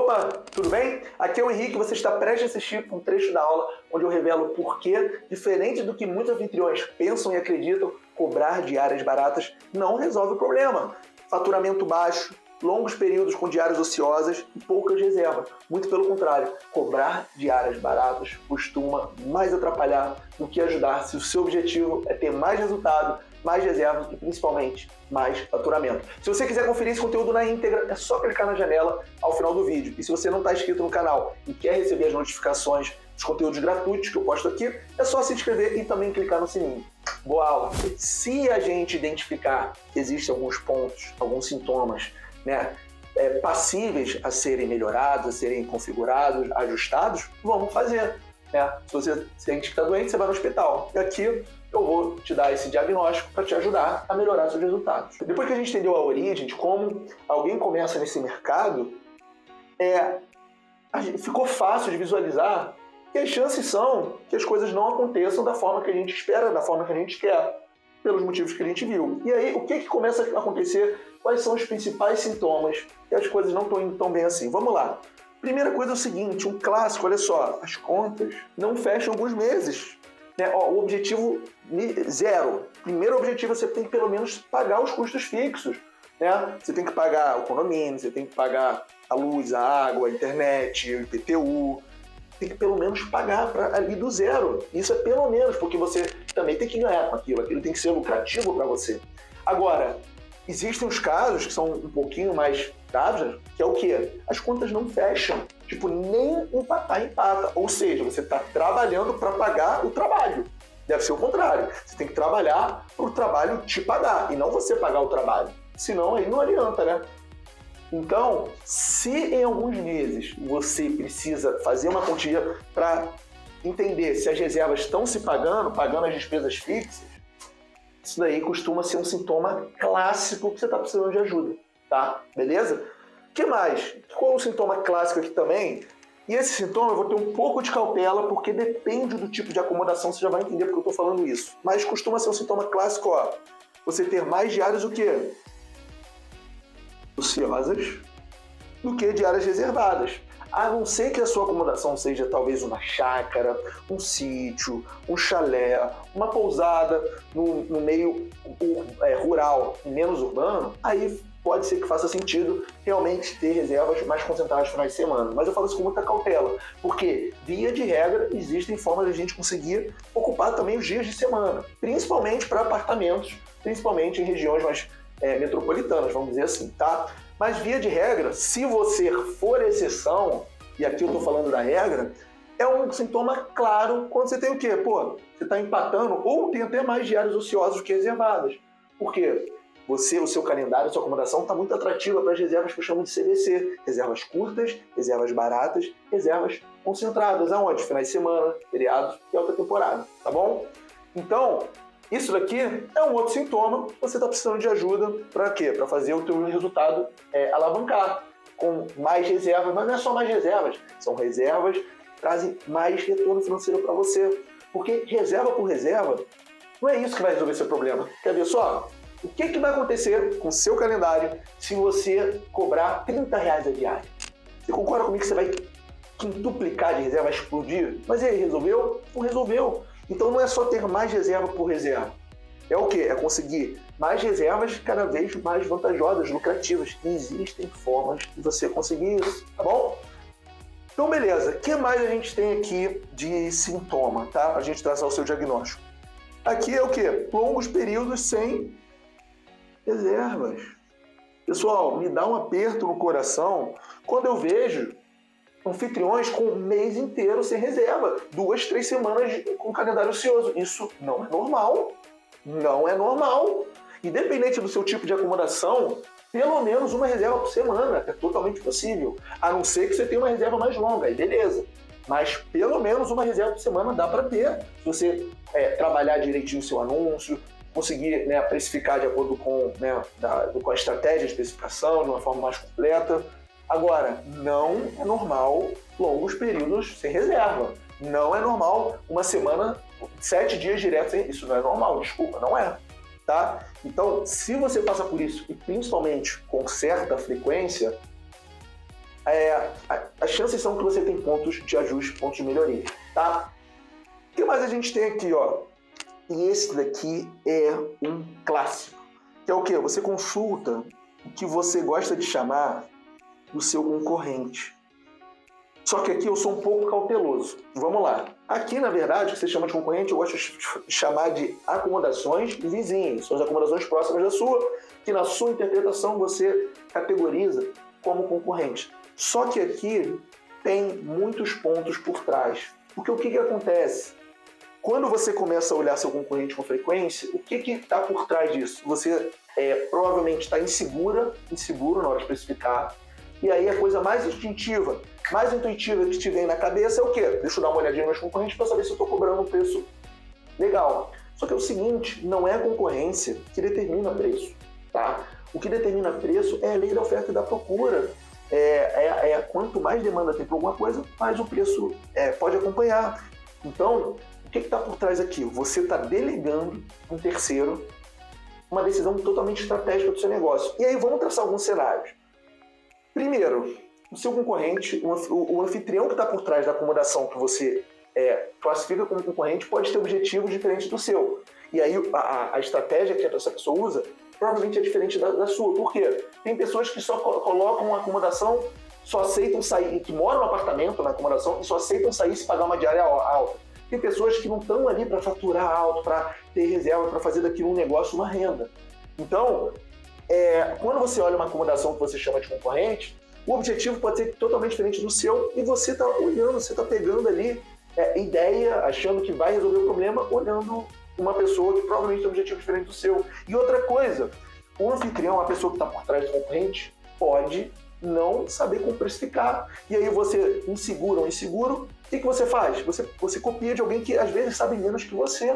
Opa, tudo bem? Aqui é o Henrique, você está prestes a assistir um trecho da aula onde eu revelo por que, diferente do que muitos anfitriões pensam e acreditam, cobrar diárias baratas não resolve o problema. Faturamento baixo, longos períodos com diárias ociosas e poucas reservas. Muito pelo contrário, cobrar diárias baratas costuma mais atrapalhar do que ajudar se o seu objetivo é ter mais resultado, mais reservas e principalmente mais faturamento. Se você quiser conferir esse conteúdo na íntegra, é só clicar na janela ao final do vídeo. E se você não está inscrito no canal e quer receber as notificações dos conteúdos gratuitos que eu posto aqui, é só se inscrever e também clicar no sininho. Boa aula! Se a gente identificar que existem alguns pontos, alguns sintomas, passíveis a serem melhorados, a serem configurados, ajustados, vamos fazer. Se você sente que está doente, você vai no hospital. E aqui eu vou te dar esse diagnóstico para te ajudar a melhorar seus resultados. Depois que a gente entendeu a origem de como alguém começa nesse mercado, ficou fácil de visualizar que as chances são que as coisas não aconteçam da forma que a gente espera, da forma que a gente quer, pelos motivos que a gente viu. E aí, o que começa a acontecer? Quais são os principais sintomas que as coisas não estão indo tão bem assim? Vamos lá. Primeira coisa é o seguinte, um clássico, olha só, as contas não fecham alguns meses. O objetivo zero. Primeiro objetivo, você tem que pelo menos pagar os custos fixos. Você tem que pagar o condomínio, você tem que pagar a luz, a água, a internet, o IPTU. Tem que pelo menos pagar ali do zero. Isso é pelo menos, porque você também tem que ganhar com aquilo. Aquilo tem que ser lucrativo para você. Agora, existem os casos que são um pouquinho mais graves, que é o quê? As contas não fecham. Nem empatar empata. Ou seja, você está trabalhando para pagar o trabalho. Deve ser o contrário. Você tem que trabalhar para o trabalho te pagar e não você pagar o trabalho. Senão aí não adianta, né? Então, se em alguns meses você precisa fazer uma quantia para entender se as reservas estão se pagando as despesas fixas, isso daí costuma ser um sintoma clássico que você está precisando de ajuda, tá? Beleza? O que mais? Qual é o sintoma clássico aqui também? E esse sintoma eu vou ter um pouco de cautela, porque depende do tipo de acomodação, você já vai entender porque eu estou falando isso. Mas costuma ser um sintoma clássico, você ter mais diárias o quê? Ociosas do que diárias reservadas. A não ser que a sua acomodação seja talvez uma chácara, um sítio, um chalé, uma pousada no meio rural, menos urbano, aí pode ser que faça sentido realmente ter reservas mais concentradas nos finais de semana. Mas eu falo isso com muita cautela, porque, via de regra, existem formas de a gente conseguir ocupar também os dias de semana, principalmente para apartamentos, principalmente em regiões mais metropolitanas, vamos dizer assim, tá? Mas, via de regra, se você for exceção, e aqui eu estou falando da regra, é um sintoma claro quando você tem o quê? Você está empatando ou tem até mais diárias ociosas do que reservadas. Por quê? O seu calendário, a sua acomodação está muito atrativa para as reservas que eu chamo de CVC. Reservas curtas, reservas baratas, reservas concentradas. Aonde? Finais de semana, feriados e alta temporada, tá bom? Então, isso daqui é um outro sintoma que você está precisando de ajuda para quê? Para fazer o teu resultado alavancar com mais reservas. Mas não é só mais reservas, são reservas que trazem mais retorno financeiro para você. Porque reserva por reserva, não é isso que vai resolver seu problema. Quer ver só? O que vai acontecer com o seu calendário se você cobrar R$30 a diária? Você concorda comigo que você vai quintuplicar de reserva, vai explodir? Mas e aí, resolveu? Não resolveu. Então não é só ter mais reserva por reserva. É o quê? É conseguir mais reservas cada vez mais vantajosas, lucrativas. E existem formas de você conseguir isso, tá bom? Então beleza, o que mais a gente tem aqui de sintoma, tá? Pra gente traçar o seu diagnóstico. Aqui é o quê? Longos períodos sem reservas. Pessoal, me dá um aperto no coração quando eu vejo anfitriões com um mês inteiro sem reserva, 2, 3 semanas com calendário ocioso. Isso não é normal. Não é normal. Independente do seu tipo de acomodação, pelo menos uma reserva por semana é totalmente possível. A não ser que você tenha uma reserva mais longa, aí beleza. Mas pelo menos uma reserva por semana dá para ter. Se você trabalhar direitinho o seu anúncio, conseguir precificar de acordo com a estratégia de especificação, de uma forma mais completa. Agora, não é normal longos períodos sem reserva. Não é normal uma semana, 7 dias direto sem... Isso não é normal, desculpa, não é. Tá? Então, se você passa por isso, e principalmente com certa frequência, as chances são que você tem pontos de ajuste, pontos de melhoria, tá? O que mais a gente tem aqui, ó? E esse daqui é um clássico, que é o quê? Você consulta o que você gosta de chamar do seu concorrente. Só que aqui eu sou um pouco cauteloso. Vamos lá. Aqui, na verdade, o que você chama de concorrente, eu gosto de chamar de acomodações vizinhas. São as acomodações próximas da sua, que na sua interpretação você categoriza como concorrente. Só que aqui tem muitos pontos por trás. Porque o que acontece? Quando você começa a olhar seu concorrente com frequência, o que está por trás disso? Você provavelmente está inseguro na hora de especificar. E aí a coisa mais instintiva, mais intuitiva que te vem na cabeça é o quê? Deixa eu dar uma olhadinha nos meus concorrentes para saber se eu estou cobrando um preço legal. Só que é o seguinte, não é a concorrência que determina preço, tá? O que determina preço é a lei da oferta e da procura. Quanto mais demanda tem por alguma coisa, mais o preço pode acompanhar. Então, o que está por trás aqui? Você está delegando um terceiro uma decisão totalmente estratégica do seu negócio. E aí vamos traçar alguns cenários. Primeiro, o seu concorrente, o anfitrião que está por trás da acomodação que você classifica como concorrente pode ter objetivos diferentes do seu. E aí a estratégia que essa pessoa usa provavelmente é diferente da sua. Por quê? Tem pessoas que só colocam uma acomodação, só aceitam sair, que moram no apartamento, na acomodação, e só aceitam sair se pagar uma diária alta. Tem pessoas que não estão ali para faturar alto, para ter reserva, para fazer daquilo um negócio, uma renda. Então, quando você olha uma acomodação que você chama de concorrente, o objetivo pode ser totalmente diferente do seu e você está olhando, você está pegando ali ideia, achando que vai resolver o problema, olhando uma pessoa que provavelmente tem um objetivo diferente do seu. E outra coisa, o anfitrião, a pessoa que está por trás do concorrente, pode não saber como precificar. E aí você, inseguro ou inseguro, o que você faz? Você copia de alguém que às vezes sabe menos que você.